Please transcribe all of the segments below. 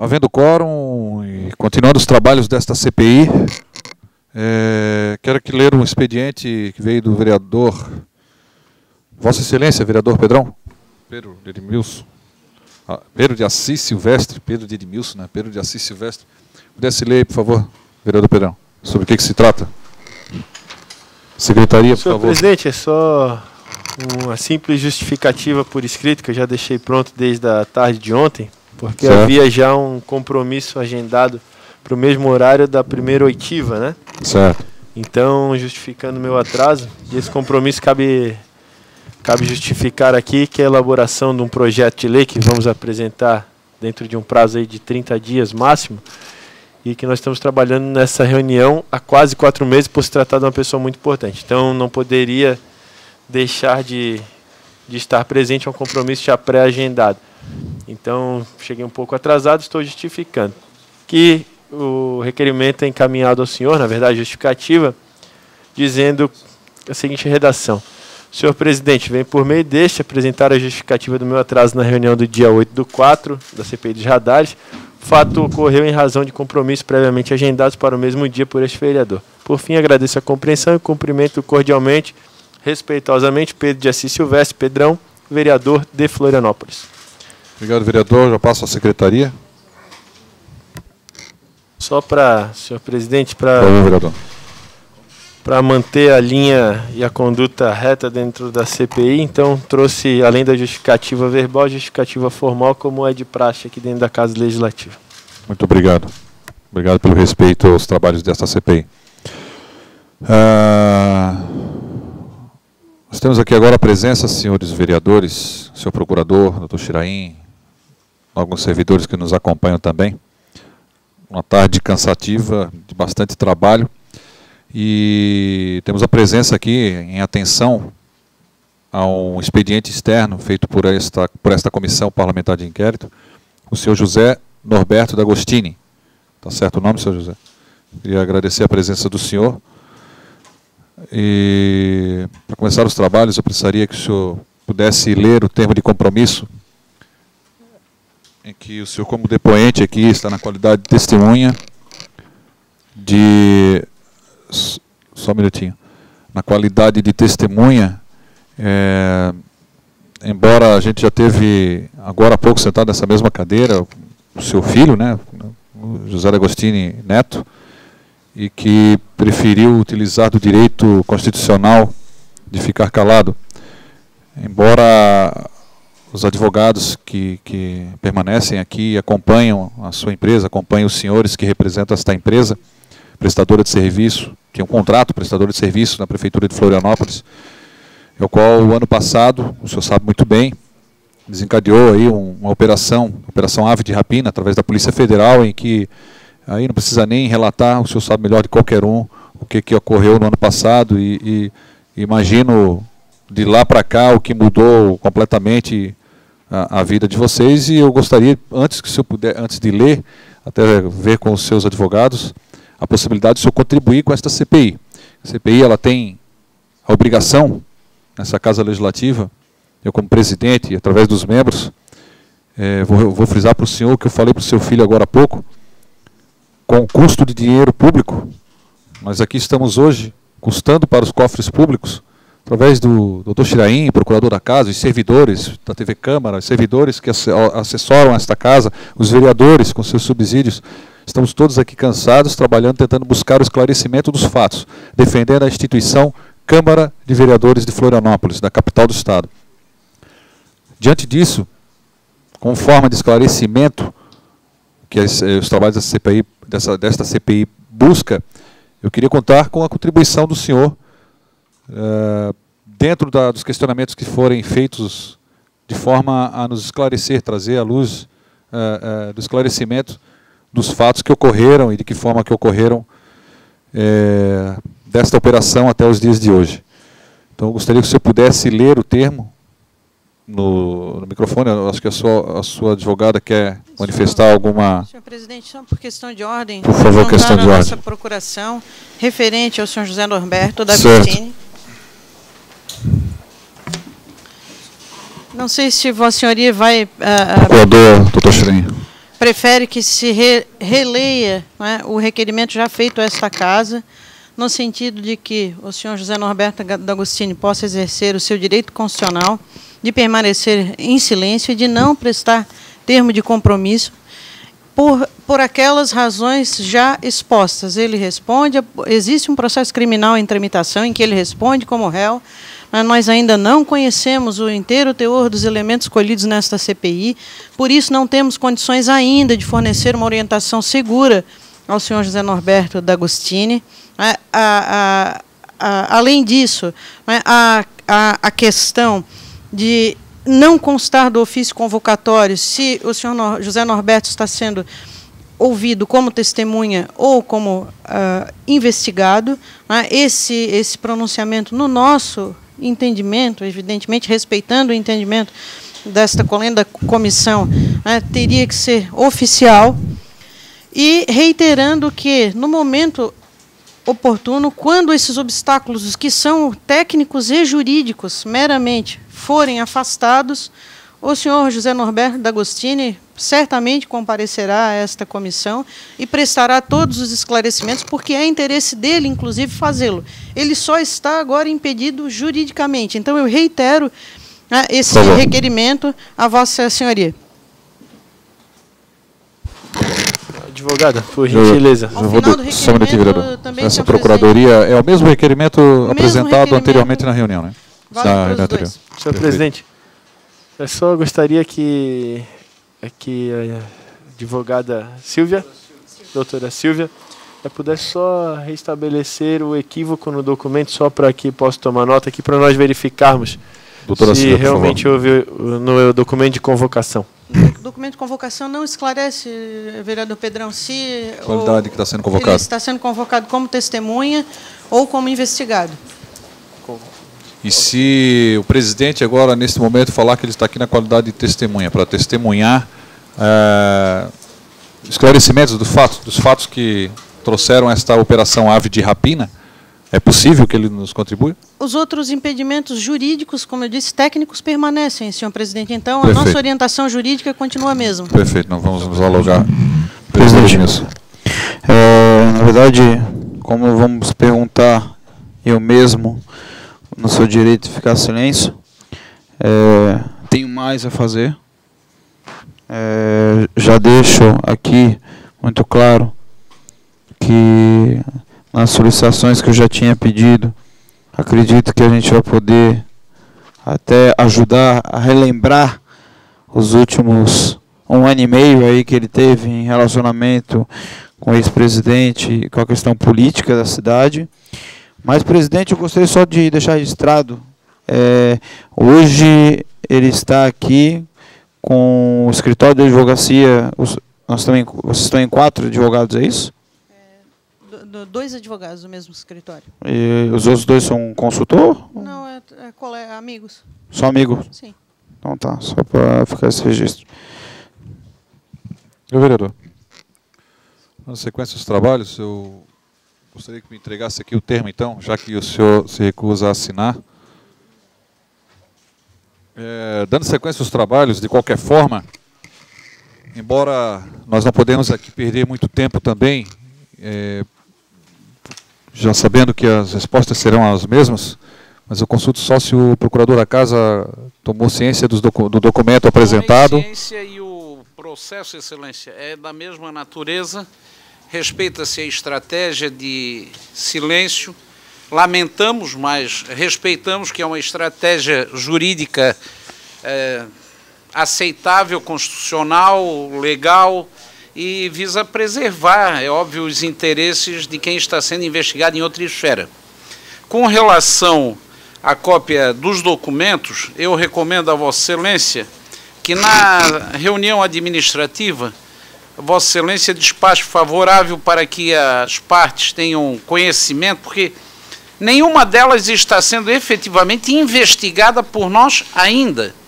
Havendo quórum e continuando os trabalhos desta CPI, quero aqui ler um expediente que veio do vereador, Vossa Excelência, vereador Pedrão, Pedro de Edmilson, Pedro de Assis Silvestre, Pedro de Edmilson, né? Pedro de Assis Silvestre. Pudesse ler, por favor, vereador Pedrão, sobre o que se trata? Secretaria, por favor. Senhor presidente, é só uma simples justificativa por escrito, que eu já deixei pronto desde a tarde de ontem, porque havia já um compromisso agendado para o mesmo horário da primeira oitiva, né? Certo. Então, justificando meu atraso, e esse compromisso cabe justificar aqui que a elaboração de um projeto de lei que vamos apresentar dentro de um prazo aí de 30 dias máximo, e que nós estamos trabalhando nessa reunião há quase 4 meses por se tratar de uma pessoa muito importante. Então, não poderia deixar de estar presente a um compromisso já pré-agendado. Então, cheguei um pouco atrasado, estou justificando que o requerimento é encaminhado ao senhor, na verdade, justificativa, dizendo a seguinte redação. Senhor presidente, vem por meio deste apresentar a justificativa do meu atraso na reunião do dia 8/4 da CPI dos radares. O fato ocorreu em razão de compromissos previamente agendados para o mesmo dia por este vereador. Por fim, agradeço a compreensão e cumprimento cordialmente, respeitosamente, Pedro de Assis Silvestre, Pedrão, vereador de Florianópolis. Obrigado, vereador. Já passo à secretaria. Só para, senhor presidente, para manter a linha e a conduta reta dentro da CPI, então trouxe, além da justificativa verbal, a justificativa formal, como é de praxe aqui dentro da Casa Legislativa. Muito obrigado. Obrigado pelo respeito aos trabalhos desta CPI. Nós temos aqui agora a presença, senhores vereadores, senhor procurador, doutor Chiraim, alguns servidores que nos acompanham também. Uma tarde cansativa, de bastante trabalho. E temos a presença aqui, em atenção a um expediente externo feito por esta Comissão Parlamentar de Inquérito, o senhor José Norberto D'Agostini. Está certo o nome, senhor José? Queria agradecer a presença do senhor. E, para começar os trabalhos, eu precisaria que o senhor pudesse ler o termo de compromisso, em que o senhor, como depoente aqui, está na qualidade de testemunha de... Só um minutinho. Na qualidade de testemunha, embora a gente já teve, agora há pouco, sentado nessa mesma cadeira, o seu filho, né, o José D'Agostini Neto, e que preferiu utilizar do direito constitucional de ficar calado. Embora os advogados que permanecem aqui acompanham a sua empresa, acompanham os senhores que representam esta empresa, prestadora de serviço, tinha um contrato prestador de serviço na Prefeitura de Florianópolis, o qual o ano passado, o senhor sabe muito bem, desencadeou aí uma operação Ave de Rapina, através da Polícia Federal, em que aí não precisa nem relatar, o senhor sabe melhor de qualquer um o que ocorreu no ano passado, e imagino de lá para cá o que mudou completamente a vida de vocês, e eu gostaria, antes de ler, até ver com os seus advogados, a possibilidade de o senhor contribuir com esta CPI. A CPI ela tem a obrigação, nessa Casa Legislativa, eu como presidente, e através dos membros, vou frisar para o senhor o que eu falei para o seu filho agora há pouco, com custo de dinheiro público, nós aqui estamos hoje custando para os cofres públicos, através do doutor Chiraim, procurador da casa, os servidores da TV Câmara, os servidores que assessoram esta casa, os vereadores com seus subsídios. Estamos todos aqui cansados, trabalhando, tentando buscar o esclarecimento dos fatos, defendendo a instituição Câmara de Vereadores de Florianópolis, da capital do estado. Diante disso, como forma de esclarecimento que os trabalhos da CPI, desta CPI busca, eu queria contar com a contribuição do senhor dentro dos questionamentos que forem feitos de forma a nos esclarecer, trazer à luz do esclarecimento dos fatos que ocorreram e de que forma que ocorreram desta operação até os dias de hoje. Então, eu gostaria que o senhor pudesse ler o termo no microfone. Eu acho que a sua advogada quer manifestar alguma... Senhor presidente, só por questão de ordem, por favor, questão de ordem. Nossa procuração referente ao senhor José Norberto D'Agostini. Não sei se Vossa Senhoria vai... Procurador, doutor Chiraim. prefere que se releia, né, o requerimento já feito a esta Casa, no sentido de que o senhor José Norberto D'Agostini possa exercer o seu direito constitucional de permanecer em silêncio e de não prestar termo de compromisso por aquelas razões já expostas. Ele responde, existe um processo criminal em tramitação em que ele responde como réu, mas nós ainda não conhecemos o inteiro teor dos elementos colhidos nesta CPI, por isso não temos condições ainda de fornecer uma orientação segura ao senhor José Norberto D'Agostini. Além disso, a questão de não constar do ofício convocatório se o senhor José Norberto está sendo ouvido como testemunha ou como investigado, né? Esse pronunciamento, no nosso entendimento, evidentemente respeitando o entendimento desta colenda comissão, né, teria que ser oficial, e reiterando que, no momento oportuno, quando esses obstáculos, que são técnicos e jurídicos meramente, forem afastados, o senhor José Norberto D'Agostini certamente comparecerá a esta comissão e prestará todos os esclarecimentos, porque é interesse dele, inclusive, fazê-lo. Ele só está agora impedido juridicamente. Então, eu reitero, né, esse requerimento a Vossa Senhoria. Advogada, por gentileza. Ao final do requerimento, também, essa procuradoria é o mesmo requerimento apresentado anteriormente na reunião, né? Vale para os dois. Senhor presidente, eu só gostaria que a advogada Silvia, doutora Silvia, pudesse só restabelecer o equívoco no documento, só para que possa tomar nota aqui, para nós verificarmos doutora se Silvia, realmente houve no documento de convocação. O documento de convocação não esclarece, vereador Pedrão, se a qualidade que está sendo convocado. Ele está sendo convocado como testemunha ou como investigado. E se o presidente agora, nesse momento, falar que ele está aqui na qualidade de testemunha, para testemunhar esclarecimentos dos fatos que trouxeram esta operação Ave de Rapina, é possível que ele nos contribua? Os outros impedimentos jurídicos, como eu disse, técnicos, permanecem, senhor presidente. Então, Perfeito. A nossa orientação jurídica continua a mesma. Perfeito, não vamos nos alogar. Presidente, na verdade, como vamos perguntar, eu mesmo, no seu direito de ficar em silêncio, tenho mais a fazer. Já deixo aqui muito claro que nas solicitações que eu já tinha pedido, acredito que a gente vai poder até ajudar a relembrar os últimos 1 ano e meio aí que ele teve em relacionamento com o ex-presidente e com a questão política da cidade. Mas, presidente, eu gostaria só de deixar registrado, hoje ele está aqui com o escritório de advocacia, vocês estão em 4 advogados, é isso? 2 advogados do mesmo escritório. E os outros 2 são consultor? Não, amigos. Só amigos? Sim. Então tá, só para ficar esse registro. Meu vereador, na sequência dos trabalhos, eu gostaria que me entregasse aqui o termo, então, já que o senhor se recusa a assinar. Dando sequência aos trabalhos, de qualquer forma, embora nós não podemos aqui perder muito tempo também, já sabendo que as respostas serão as mesmas, mas eu consulto só se o procurador da Casa tomou ciência do documento apresentado. A ciência e o processo, excelência, é da mesma natureza, respeita-se a estratégia de silêncio, lamentamos, mas respeitamos que é uma estratégia jurídica aceitável, constitucional, legal, e visa preservar, é óbvio, os interesses de quem está sendo investigado em outra esfera. Com relação à cópia dos documentos, eu recomendo a Vossa Excelência que na reunião administrativa, Vossa Excelência despache favorável para que as partes tenham conhecimento, porque nenhuma delas está sendo efetivamente investigada por nós ainda.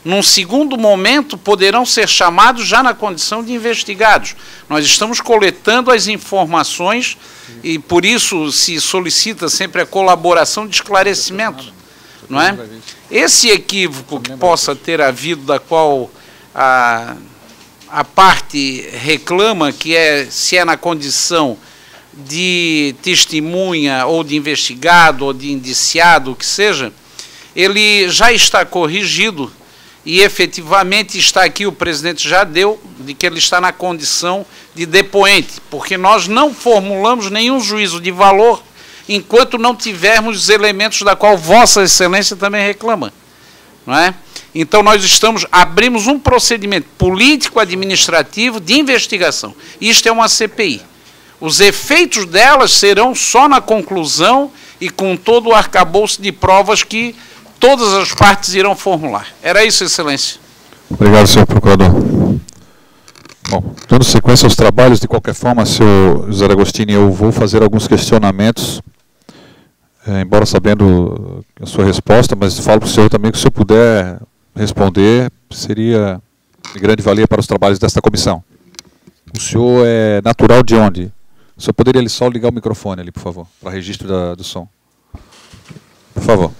Num segundo momento, poderão ser chamados já na condição de investigados. Nós estamos coletando as informações e, por isso, se solicita sempre a colaboração de esclarecimento. Não é? Esse equívoco que possa ter havido, da qual a a parte reclama, que é se é na condição de testemunha ou de investigado ou de indiciado, o que seja, ele já está corrigido e efetivamente está aqui, o presidente já deu, de que ele está na condição de depoente, porque nós não formulamos nenhum juízo de valor enquanto não tivermos os elementos da qual Vossa Excelência também reclama, não é? Então nós abrimos um procedimento político-administrativo de investigação. Isto é uma CPI. Os efeitos delas serão só na conclusão e com todo o arcabouço de provas que todas as partes irão formular. Era isso, Excelência. Obrigado, senhor procurador. Bom, dando sequência aos trabalhos, de qualquer forma, senhor José D'Agostini, eu vou fazer alguns questionamentos, embora sabendo a sua resposta, mas falo para o senhor também que, se eu puder responder, seria de grande valia para os trabalhos desta comissão. O senhor é natural de onde? O senhor poderia só ligar o microfone ali, por favor, para registro do som. Por favor.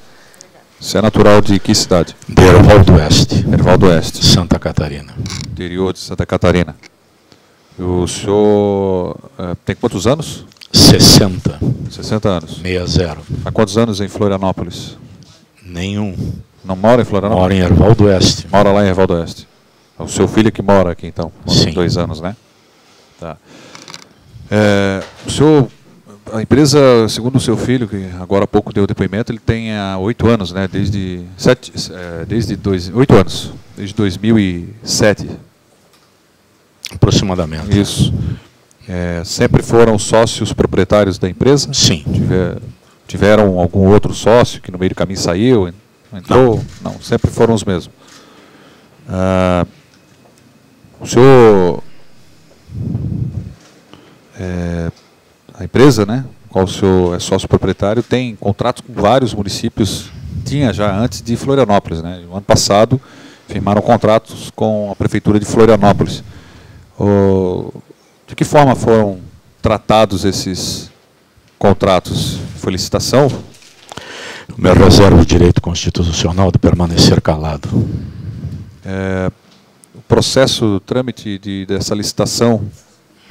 Você é natural de que cidade? De Erval do Oeste. Erval do Oeste. Santa Catarina. Interior de Santa Catarina. O senhor tem quantos anos? 60. 60 anos. 60. Há quantos anos em Florianópolis? Nenhum. Não mora em Florianópolis? Mora em Erval do Oeste. Mora lá em Erval do Oeste. O seu filho que mora aqui, então? Sim. 2 anos, né? Tá. O senhor, a empresa, segundo o seu filho, que agora há pouco deu depoimento, ele tem há 8 anos, né? Desde 8 anos. Desde 2007. Aproximadamente. Isso. Sempre foram sócios proprietários da empresa? Sim. Tiveram algum outro sócio que no meio do caminho saiu, entrou? Não, sempre foram os mesmos. O senhor, a empresa, né, qual o senhor é sócio proprietário, tem contratos com vários municípios, tinha já antes de Florianópolis, né? No ano passado firmaram contratos com a prefeitura de Florianópolis. De que forma foram tratados esses contratos? Foi licitação? Me reservo o direito constitucional de permanecer calado. O processo, o trâmite dessa licitação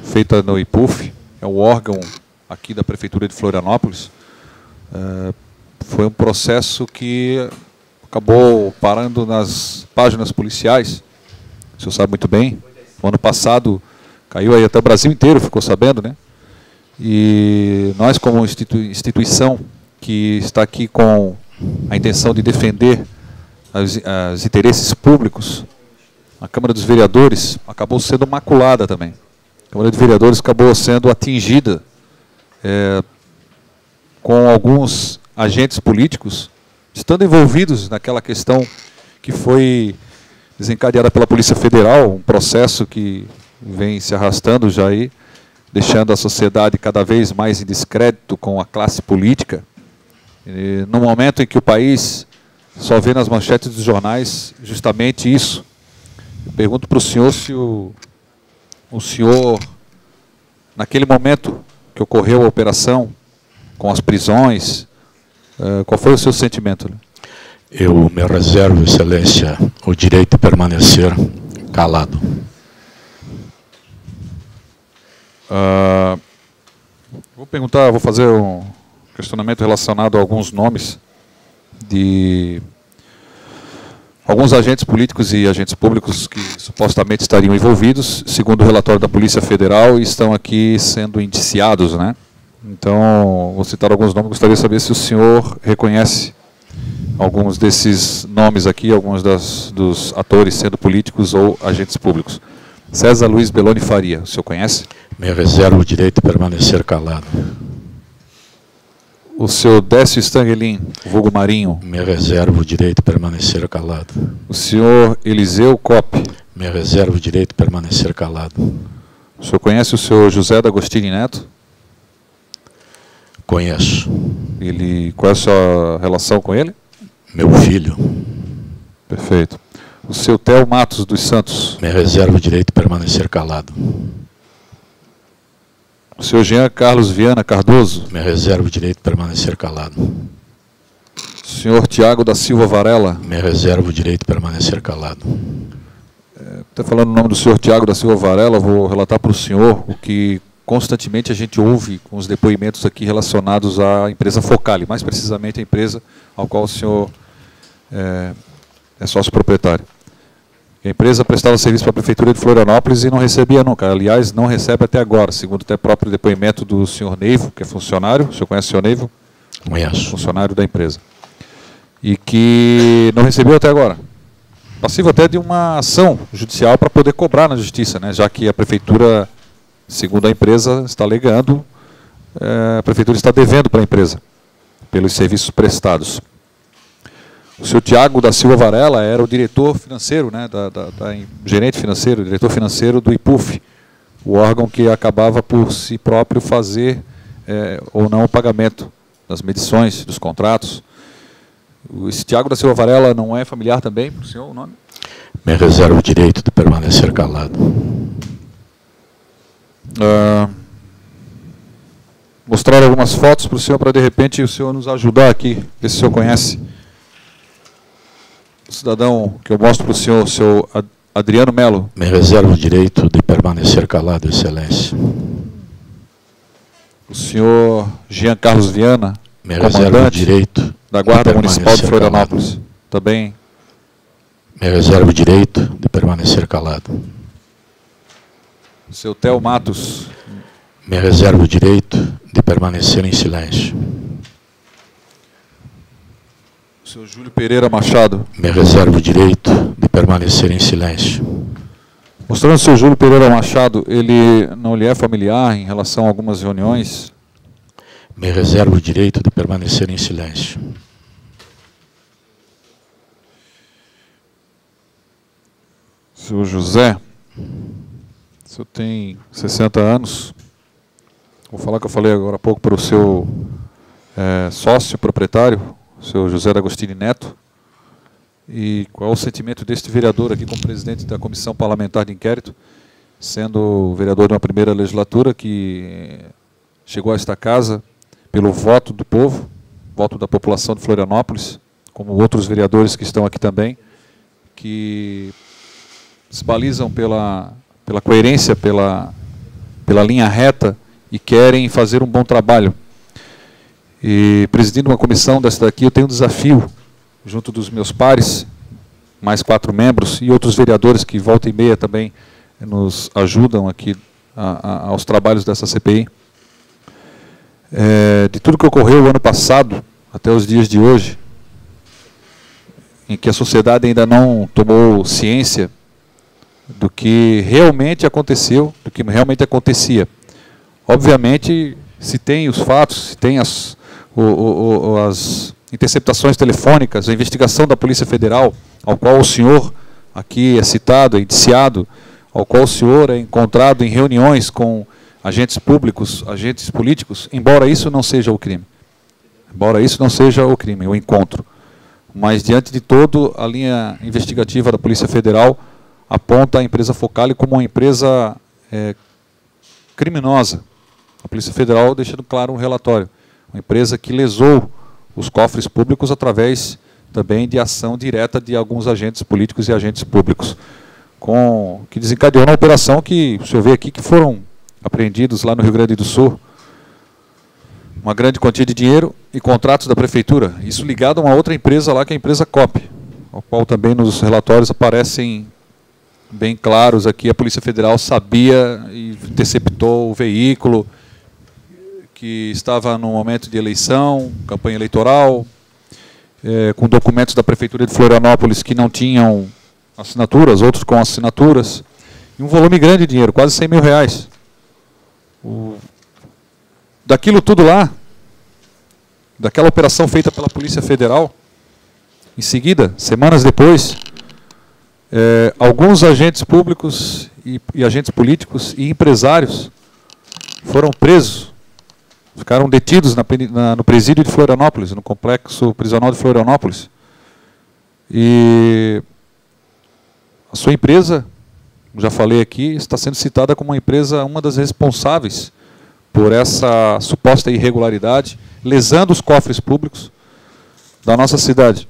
feita no IPUF, é o órgão aqui da Prefeitura de Florianópolis, foi um processo que acabou parando nas páginas policiais. O senhor sabe muito bem, no ano passado caiu aí até o Brasil inteiro, ficou sabendo, né? E nós, como instituição que está aqui com a intenção de defender os interesses públicos, a Câmara dos Vereadores acabou sendo maculada também. A Câmara dos Vereadores acabou sendo atingida com alguns agentes políticos estando envolvidos naquela questão que foi desencadeada pela Polícia Federal, um processo que vem se arrastando já aí, deixando a sociedade cada vez mais em descrédito com a classe política. E no momento em que o país só vê nas manchetes dos jornais justamente isso. Eu pergunto para o senhor se o senhor, naquele momento que ocorreu a operação, com as prisões, qual foi o seu sentimento? Eu me reservo, Excelência, o direito de permanecer calado. Vou fazer um questionamento relacionado a alguns nomes de alguns agentes políticos e agentes públicos que supostamente estariam envolvidos, segundo o relatório da Polícia Federal, e estão aqui sendo indiciados, né? Então, vou citar alguns nomes, gostaria de saber se o senhor reconhece alguns desses nomes aqui, alguns dos atores sendo políticos ou agentes públicos. César Luiz Belloni Faria, o senhor conhece? Me reservo o direito de permanecer calado. O senhor Décio Stangelin, vulgo Marinho. Me reservo o direito de permanecer calado. O senhor Eliseu Coppe. Me reservo o direito de permanecer calado. O senhor conhece o senhor José D'Agostini Neto? Conheço. Qual é a sua relação com ele? Meu filho. Perfeito. O seu Theo Matos dos Santos. Me reservo o direito de permanecer calado. O senhor Jean Carlos Viana Cardoso. Me reservo o direito de permanecer calado. O senhor Tiago da Silva Varela. Me reservo o direito de permanecer calado. Até falando no nome do senhor Tiago da Silva Varela, vou relatar para o senhor o que constantemente a gente ouve com os depoimentos aqui relacionados à empresa Focali, mais precisamente a empresa ao qual o senhor é sócio proprietário. A empresa prestava serviço para a Prefeitura de Florianópolis e não recebia nunca. Aliás, não recebe até agora, segundo até próprio depoimento do senhor Neivo, que é funcionário. O senhor conhece o senhor Neivo? Conheço. Funcionário da empresa. E que não recebeu até agora. Passivo até de uma ação judicial para poder cobrar na justiça, né? Já que a Prefeitura, segundo a empresa, está alegando, a Prefeitura está devendo para a empresa, pelos serviços prestados. O senhor Tiago da Silva Varela era o diretor financeiro, né, gerente financeiro, diretor financeiro do IPUF, o órgão que acabava por si próprio fazer ou não o pagamento das medições, dos contratos. Esse Tiago da Silva Varela não é familiar também para o senhor, o nome? Me reservo o direito de permanecer calado. Mostrar algumas fotos para o senhor, para de repente o senhor nos ajudar aqui, ver se o senhor conhece. O cidadão que eu mostro para o senhor, o senhor Adriano Melo. Me reservo o direito de permanecer calado, Excelência. O senhor Jean Carlos Viana, me reservo o direito da Guarda Municipal de Florianópolis. Calado. Também. Me reservo o direito de permanecer calado. O seu Theo Matos. Me reservo o direito de permanecer em silêncio. O senhor Júlio Pereira Machado. Me reservo o direito de permanecer em silêncio. Mostrando o senhor Júlio Pereira Machado, ele não lhe é familiar em relação a algumas reuniões? Me reservo o direito de permanecer em silêncio. Senhor José, o senhor tem 60 anos. Vou falar que eu falei agora há pouco para o seu sócio proprietário, o senhor José D'Agostini Neto. E qual é o sentimento deste vereador aqui como presidente da Comissão Parlamentar de Inquérito, sendo vereador de uma primeira legislatura que chegou a esta casa pelo voto do povo, voto da população de Florianópolis, como outros vereadores que estão aqui também, que se balizam pela coerência, pela linha reta e querem fazer um bom trabalho. E presidindo uma comissão dessa daqui, eu tenho um desafio, junto dos meus pares, mais 4 membros, e outros vereadores que volta e meia também nos ajudam aqui aos trabalhos dessa CPI. De tudo que ocorreu o ano passado, até os dias de hoje, em que a sociedade ainda não tomou ciência do que realmente aconteceu, do que realmente acontecia. Obviamente, se tem os fatos, se tem as interceptações telefônicas, a investigação da Polícia Federal, ao qual o senhor aqui é citado, é indiciado, ao qual o senhor é encontrado em reuniões com agentes públicos, agentes políticos, embora isso não seja o crime. Embora isso não seja o crime, o encontro. Mas, diante de todo, a linha investigativa da Polícia Federal aponta a empresa Focali como uma empresa criminosa. A Polícia Federal deixando claro um relatório. Uma empresa que lesou os cofres públicos através também de ação direta de alguns agentes políticos e agentes públicos, que desencadeou na operação que o senhor vê aqui, que foram apreendidos lá no Rio Grande do Sul uma grande quantia de dinheiro e contratos da Prefeitura. Isso ligado a uma outra empresa lá, que é a empresa COP, ao qual também nos relatórios aparecem bem claros aqui. A Polícia Federal sabia e interceptou o veículo que estava no momento de eleição, campanha eleitoral, com documentos da Prefeitura de Florianópolis que não tinham assinaturas, outros com assinaturas, e um volume grande de dinheiro, quase 100 mil reais. Daquilo tudo lá, daquela operação feita pela Polícia Federal, em seguida, semanas depois, alguns agentes públicos e agentes políticos e empresários foram presos, ficaram detidos no presídio de Florianópolis, no complexo prisional de Florianópolis. E a sua empresa, como já falei aqui, está sendo citada como uma das responsáveis por essa suposta irregularidade, lesando os cofres públicos da nossa cidade.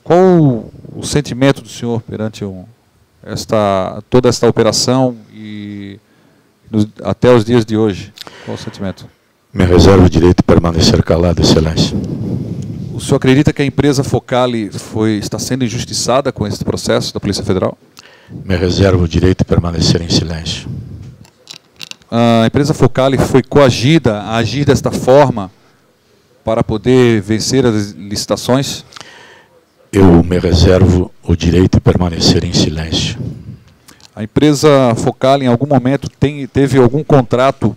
Qual o sentimento do senhor perante toda esta operação e até os dias de hoje? Qual o sentimento? Me reservo o direito de permanecer calado, Excelência. O senhor acredita que a empresa Focali está sendo injustiçada com esse processo da Polícia Federal? Me reservo o direito de permanecer em silêncio. A empresa Focali foi coagida a agir desta forma para poder vencer as licitações? Eu me reservo o direito de permanecer em silêncio. A empresa Focali, em algum momento, teve algum contrato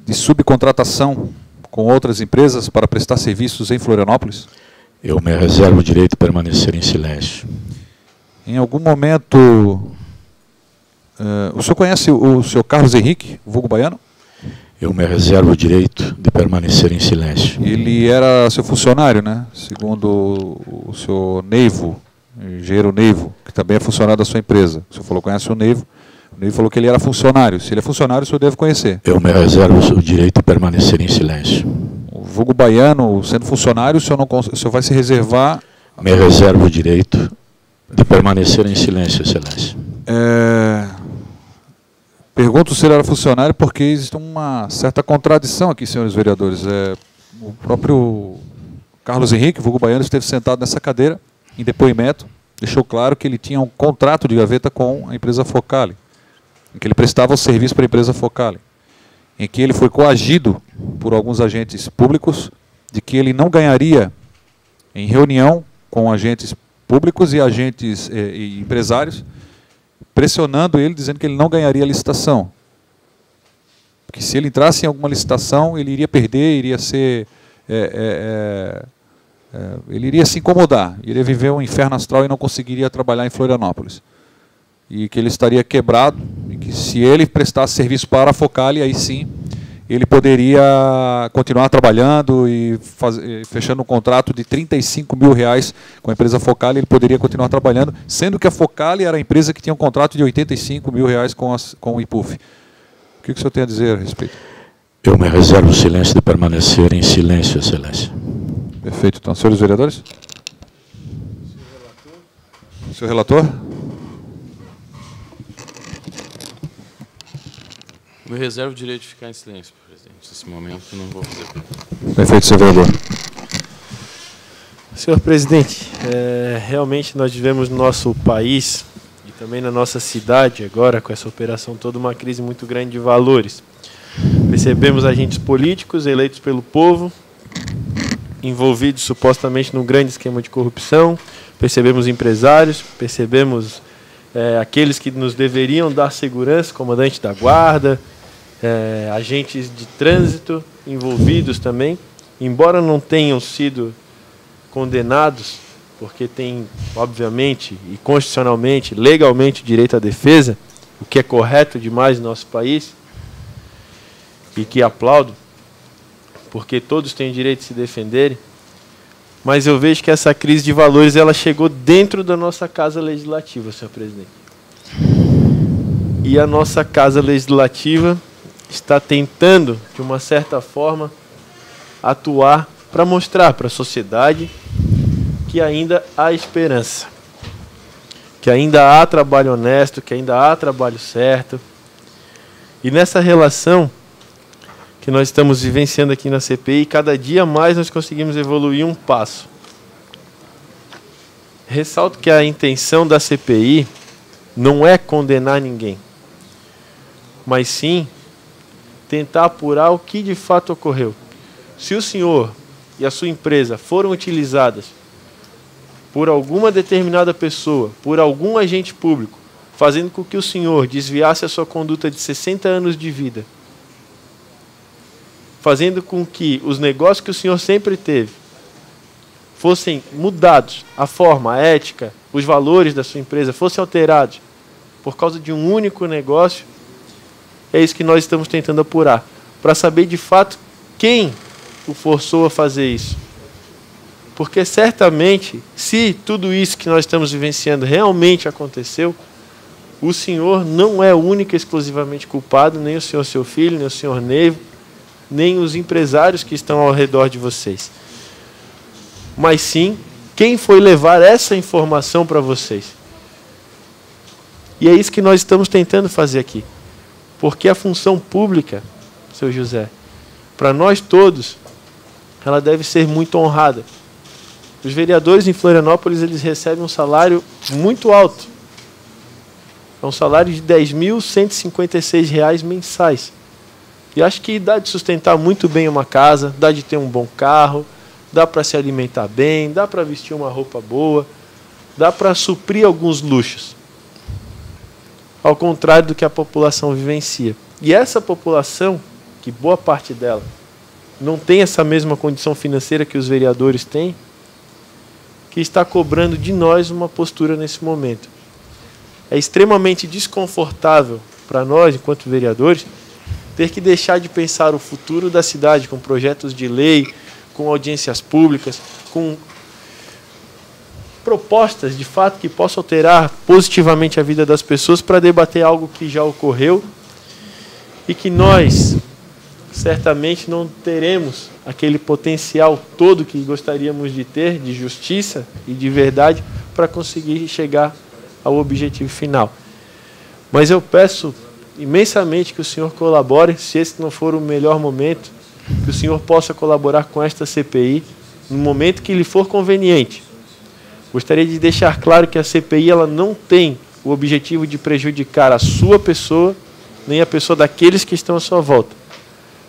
de subcontratação com outras empresas para prestar serviços em Florianópolis? Eu me reservo o direito de permanecer em silêncio. Em algum momento, o senhor conhece o senhor Carlos Henrique, vulgo baiano? Eu me reservo o direito de permanecer em silêncio. Ele era seu funcionário, né? Segundo o senhor Neivo, engenheiro Neivo, que também é funcionário da sua empresa. O senhor falou, conhece o Neivo. O Neivo falou que ele era funcionário. Se ele é funcionário, o senhor deve conhecer. Eu me reservo o direito de permanecer em silêncio. O vulgo baiano, sendo funcionário, o senhor vai se reservar... Me reservo o direito de permanecer em silêncio, Excelência. Pergunto se ele era funcionário porque existe uma certa contradição aqui, senhores vereadores. O próprio Carlos Henrique, vulgo baiano, esteve sentado nessa cadeira, em depoimento, deixou claro que ele tinha um contrato de gaveta com a empresa Focali, em que ele prestava o serviço para a empresa Focali, em que ele foi coagido por alguns agentes públicos de que ele não ganharia em reunião com agentes públicos e agentes e empresários, pressionando ele, dizendo que ele não ganharia a licitação. Porque se ele entrasse em alguma licitação, ele iria perder, iria ser... ele iria se incomodar, iria viver um inferno astral e não conseguiria trabalhar em Florianópolis. E que ele estaria quebrado, e que se ele prestasse serviço para a Focali, aí sim, ele poderia continuar trabalhando e fechando um contrato de R$35 mil com a empresa Focali, ele poderia continuar trabalhando, sendo que a Focali era a empresa que tinha um contrato de R$85 mil com o IPUF. O que o senhor tem a dizer a respeito? Eu me reservo o silêncio de permanecer em silêncio, Excelência. Perfeito. Então, senhores vereadores? Senhor relator? Me reservo o direito de ficar em silêncio, presidente. Nesse momento, não vou fazer pergunta. Perfeito, senhor vereador. Senhor presidente, realmente nós vivemos no nosso país e também na nossa cidade, agora com essa operação toda, uma crise muito grande de valores. Percebemos agentes políticos eleitos pelo povo, envolvidos supostamente num grande esquema de corrupção, percebemos empresários, percebemos aqueles que nos deveriam dar segurança, comandante da guarda, agentes de trânsito envolvidos também, embora não tenham sido condenados, porque têm, obviamente, e constitucionalmente, legalmente, direito à defesa, o que é correto demais no nosso país, e que aplaudo, porque todos têm o direito de se defenderem, mas eu vejo que essa crise de valores ela chegou dentro da nossa Casa Legislativa, senhor presidente. E a nossa Casa Legislativa está tentando, de uma certa forma, atuar para mostrar para a sociedade que ainda há esperança, que ainda há trabalho honesto, que ainda há trabalho certo. E nessa relação que nós estamos vivenciando aqui na CPI, cada dia mais nós conseguimos evoluir um passo. Ressalto que a intenção da CPI não é condenar ninguém, mas sim tentar apurar o que de fato ocorreu. Se o senhor e a sua empresa foram utilizadas por alguma determinada pessoa, por algum agente público, fazendo com que o senhor desviasse a sua conduta de 60 anos de vida, fazendo com que os negócios que o senhor sempre teve fossem mudados, a forma, a ética, os valores da sua empresa fossem alterados por causa de um único negócio, é isso que nós estamos tentando apurar, para saber de fato quem o forçou a fazer isso. Porque certamente, se tudo isso que nós estamos vivenciando realmente aconteceu, o senhor não é o único e exclusivamente culpado, nem o senhor, seu filho, nem o senhor Neivo, nem os empresários que estão ao redor de vocês. Mas sim, quem foi levar essa informação para vocês. E é isso que nós estamos tentando fazer aqui. Porque a função pública, seu José, para nós todos, ela deve ser muito honrada. Os vereadores em Florianópolis, eles recebem um salário muito alto. É um salário de R$ 10.156 mensais. E acho que dá de sustentar muito bem uma casa, dá de ter um bom carro, dá para se alimentar bem, dá para vestir uma roupa boa, dá para suprir alguns luxos. Ao contrário do que a população vivencia. E essa população, que boa parte dela não tem essa mesma condição financeira que os vereadores têm, que está cobrando de nós uma postura nesse momento. É extremamente desconfortável para nós, enquanto vereadores, ter que deixar de pensar o futuro da cidade com projetos de lei, com audiências públicas, com propostas, de fato, que possam alterar positivamente a vida das pessoas para debater algo que já ocorreu e que nós, certamente, não teremos aquele potencial todo que gostaríamos de ter, de justiça e de verdade, para conseguir chegar ao objetivo final. Mas eu peço imensamente que o senhor colabore, se esse não for o melhor momento, que o senhor possa colaborar com esta CPI no momento que lhe for conveniente. Gostaria de deixar claro que a CPI ela não tem o objetivo de prejudicar a sua pessoa, nem a pessoa daqueles que estão à sua volta.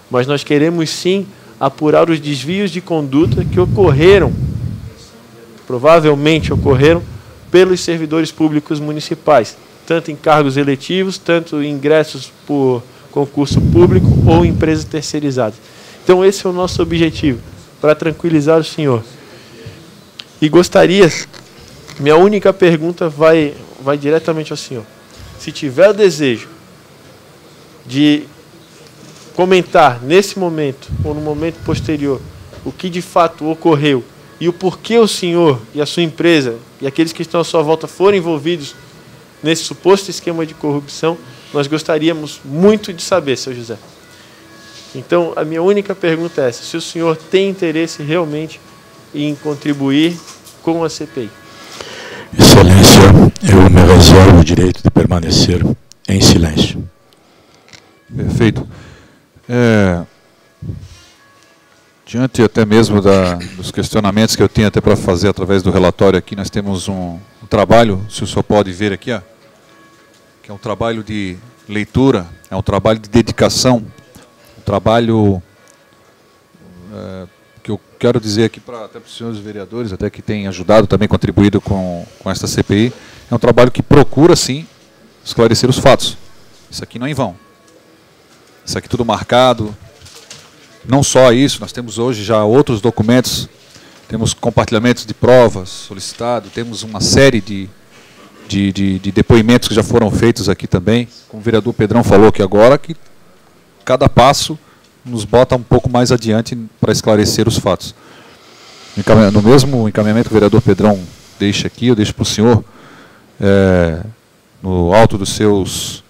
Mas nós queremos sim apurar os desvios de conduta que ocorreram, provavelmente ocorreram, pelos servidores públicos municipais, tanto em cargos eletivos, tanto em ingressos por concurso público ou empresas terceirizadas. Então esse é o nosso objetivo, para tranquilizar o senhor. E gostaria, minha única pergunta vai diretamente ao senhor. Se tiver o desejo de comentar nesse momento ou no momento posterior o que de fato ocorreu e o porquê o senhor e a sua empresa e aqueles que estão à sua volta foram envolvidos nesse suposto esquema de corrupção, nós gostaríamos muito de saber, seu José. Então, a minha única pergunta é essa: se o senhor tem interesse realmente em contribuir com a CPI. Excelência, eu me reservo o direito de permanecer em silêncio. Perfeito. Diante até mesmo dos questionamentos que eu tenho até para fazer através do relatório aqui, nós temos um trabalho, se o senhor pode ver aqui, ó, que é um trabalho de leitura, é um trabalho de dedicação, um trabalho que eu quero dizer aqui até para os senhores vereadores, até que têm ajudado, também contribuído com esta CPI, é um trabalho que procura, sim, esclarecer os fatos. Isso aqui não é em vão. Isso aqui tudo marcado. Não só isso, nós temos hoje já outros documentos, temos compartilhamentos de provas solicitados, temos uma série de depoimentos que já foram feitos aqui também. Como o vereador Pedrão falou aqui agora, que cada passo nos bota um pouco mais adiante para esclarecer os fatos. No mesmo encaminhamento que o vereador Pedrão deixa aqui, eu deixo para o senhor, no alto dos seus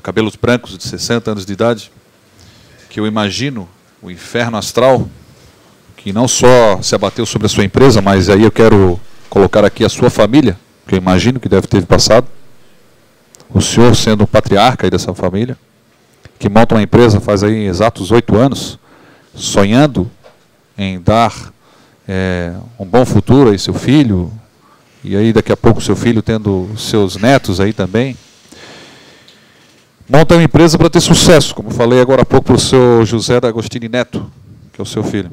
cabelos brancos de 60 anos de idade, que eu imagino o inferno astral, que não só se abateu sobre a sua empresa, mas aí eu quero colocar aqui a sua família, que eu imagino que deve ter passado, o senhor sendo o patriarca aí dessa família, que monta uma empresa faz aí exatos 8 anos, sonhando em dar um bom futuro a seu filho, e aí daqui a pouco seu filho tendo seus netos aí também. Monta uma empresa para ter sucesso, como falei agora há pouco para o seu José D'Agostini Neto, que é o seu filho.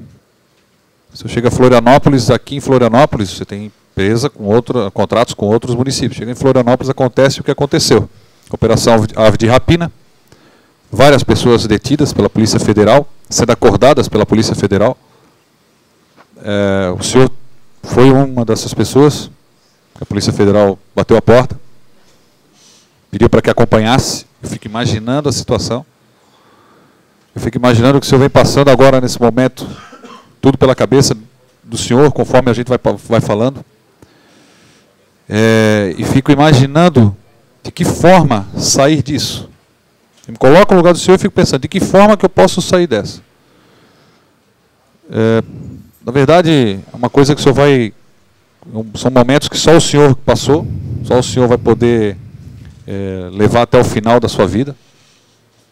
Você chega a Florianópolis, aqui em Florianópolis, você tem empresa com contratos com outros municípios. Chega em Florianópolis, acontece o que aconteceu. Operação Ave de Rapina, várias pessoas detidas pela Polícia Federal, sendo acordadas pela Polícia Federal. O senhor foi uma dessas pessoas, a Polícia Federal bateu a porta, pediu para que acompanhasse. Eu fico imaginando a situação. Eu fico imaginando o que o senhor vem passando agora nesse momento, tudo pela cabeça do senhor, conforme a gente vai falando. E fico imaginando de que forma sair disso. Eu me coloco no lugar do senhor e fico pensando, de que forma que eu posso sair dessa? Na verdade, é uma coisa que o senhor são momentos que só o senhor passou, só o senhor vai poder levar até o final da sua vida.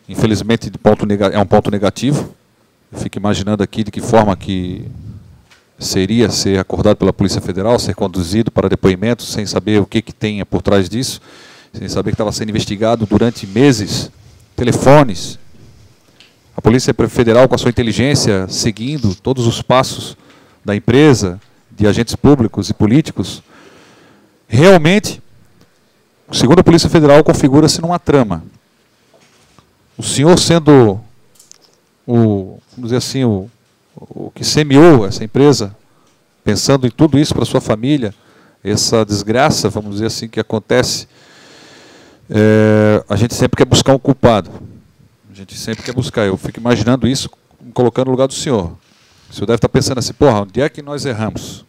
Infelizmente, é um ponto negativo. Eu fico imaginando aqui de que forma que seria ser acordado pela Polícia Federal, ser conduzido para depoimento, sem saber o que tem por trás disso, sem saber que estava sendo investigado durante meses, telefones. A Polícia Federal, com a sua inteligência, seguindo todos os passos da empresa, de agentes públicos e políticos, realmente, segundo a Polícia Federal, configura-se numa trama. O senhor sendo vamos dizer assim, o que semeou essa empresa, pensando em tudo isso para sua família, essa desgraça, vamos dizer assim, que acontece, a gente sempre quer buscar um culpado. A gente sempre quer buscar. Eu fico imaginando isso, colocando no lugar do senhor. O senhor deve estar pensando assim, porra, onde é que nós erramos?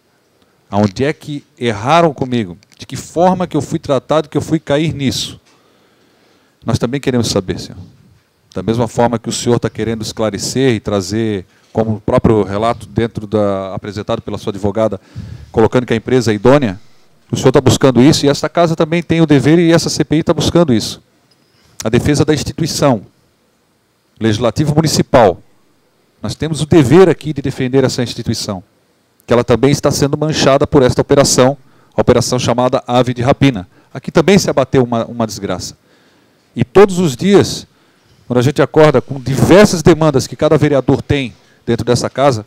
Aonde é que erraram comigo? De que forma que eu fui tratado, que eu fui cair nisso? Nós também queremos saber, senhor. Da mesma forma que o senhor está querendo esclarecer e trazer, como o próprio relato apresentado pela sua advogada, colocando que a empresa é idônea, o senhor está buscando isso, e esta casa também tem o dever, e essa CPI está buscando isso. A defesa da instituição legislativa municipal. Nós temos o dever aqui de defender essa instituição, que ela também está sendo manchada por esta operação, a operação chamada Ave de Rapina. Aqui também se abateu uma desgraça. E todos os dias, quando a gente acorda com diversas demandas que cada vereador tem dentro dessa casa,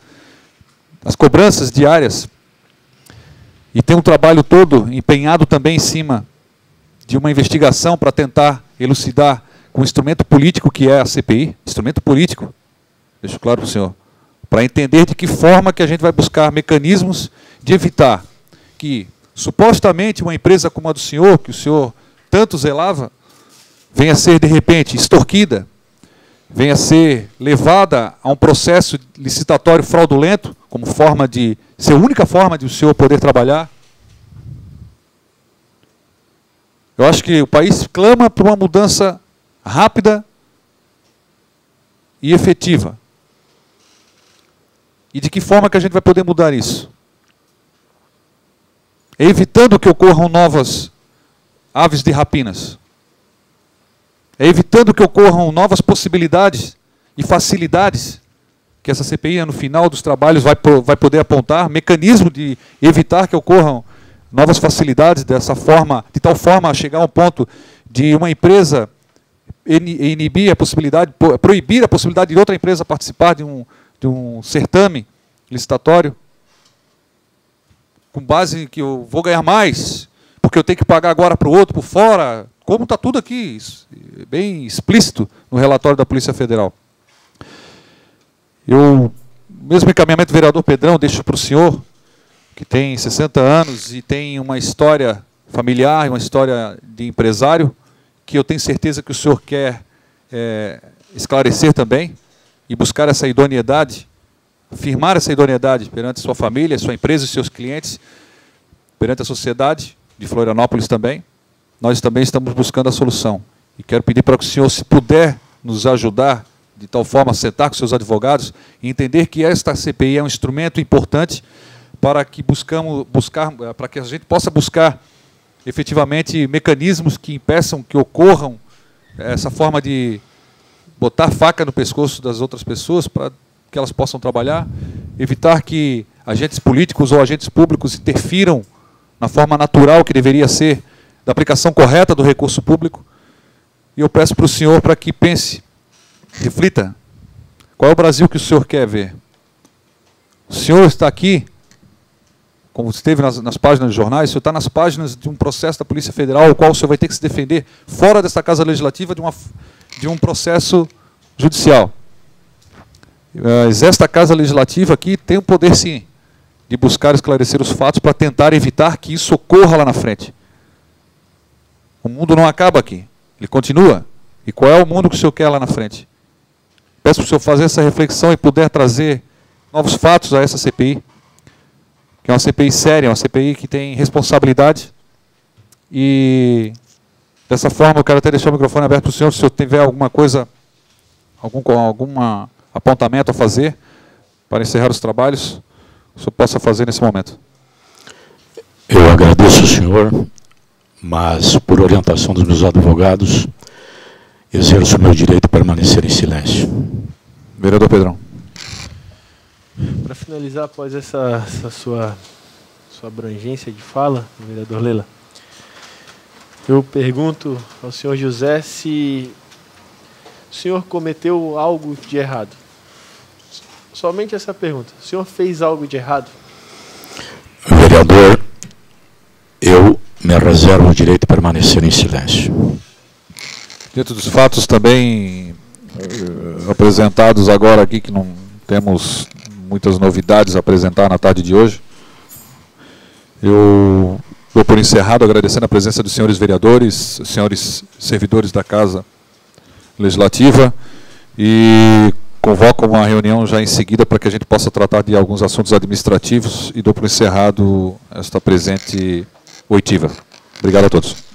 as cobranças diárias, e tem um trabalho todo empenhado também em cima de uma investigação para tentar elucidar com o instrumento político que é a CPI, instrumento político, deixo claro para o senhor, para entender de que forma que a gente vai buscar mecanismos de evitar que, supostamente, uma empresa como a do senhor, que o senhor tanto zelava, venha a ser, de repente, extorquida, venha a ser levada a um processo licitatório fraudulento, como forma de ser a única forma de o senhor poder trabalhar. Eu acho que o país clama por uma mudança rápida e efetiva. E de que forma que a gente vai poder mudar isso? Evitando que ocorram novas aves de rapinas. Evitando que ocorram novas possibilidades e facilidades que essa CPI, no final dos trabalhos, vai poder apontar, mecanismo de evitar que ocorram novas facilidades dessa forma, de tal forma a chegar a um ponto de uma empresa inibir a possibilidade, proibir a possibilidade de outra empresa participar de um certame licitatório, com base em que eu vou ganhar mais, porque eu tenho que pagar agora para o outro por fora, como está tudo aqui, bem explícito no relatório da Polícia Federal. Eu, mesmo encaminhamento do vereador Pedrão, deixo para o senhor, que tem 60 anos e tem uma história familiar, uma história de empresário, que eu tenho certeza que o senhor quer esclarecer também e buscar essa idoneidade, firmar essa idoneidade perante sua família, sua empresa e seus clientes, perante a sociedade de Florianópolis também. Nós também estamos buscando a solução. E quero pedir para que o senhor, se puder nos ajudar, de tal forma a sentar com seus advogados e entender que esta CPI é um instrumento importante para que para que a gente possa buscar efetivamente mecanismos que impeçam que ocorram essa forma de botar faca no pescoço das outras pessoas para que elas possam trabalhar, evitar que agentes políticos ou agentes públicos interfiram na forma natural que deveria ser da aplicação correta do recurso público. E eu peço para o senhor para que pense, reflita, qual é o Brasil que o senhor quer ver? O senhor está aqui, como esteve nas páginas dos jornais, o senhor está nas páginas de um processo da Polícia Federal, o qual o senhor vai ter que se defender fora desta Casa Legislativa de um processo judicial. Mas esta Casa Legislativa aqui tem o poder, sim, de buscar esclarecer os fatos para tentar evitar que isso ocorra lá na frente. O mundo não acaba aqui, ele continua. E qual é o mundo que o senhor quer lá na frente? Peço para o senhor fazer essa reflexão e puder trazer novos fatos a essa CPI, que é uma CPI séria, uma CPI que tem responsabilidade. E dessa forma eu quero até deixar o microfone aberto para o senhor, se o senhor tiver alguma coisa, algum apontamento a fazer para encerrar os trabalhos, o senhor possa fazer nesse momento. Eu agradeço o senhor, mas, por orientação dos meus advogados, exerço o meu direito de permanecer em silêncio. Vereador Pedrão. Para finalizar, após essa sua abrangência de fala, vereador Lela, eu pergunto ao senhor José se o senhor cometeu algo de errado. Somente essa pergunta. O senhor fez algo de errado? Vereador, eu me reservo o direito de permanecer em silêncio. Dentro dos fatos também apresentados agora aqui, que não temos muitas novidades a apresentar na tarde de hoje, eu dou por encerrado agradecendo a presença dos senhores vereadores, senhores servidores da Casa Legislativa, e convoco uma reunião já em seguida para que a gente possa tratar de alguns assuntos administrativos, e dou por encerrado esta presente oitiva. Obrigado a todos.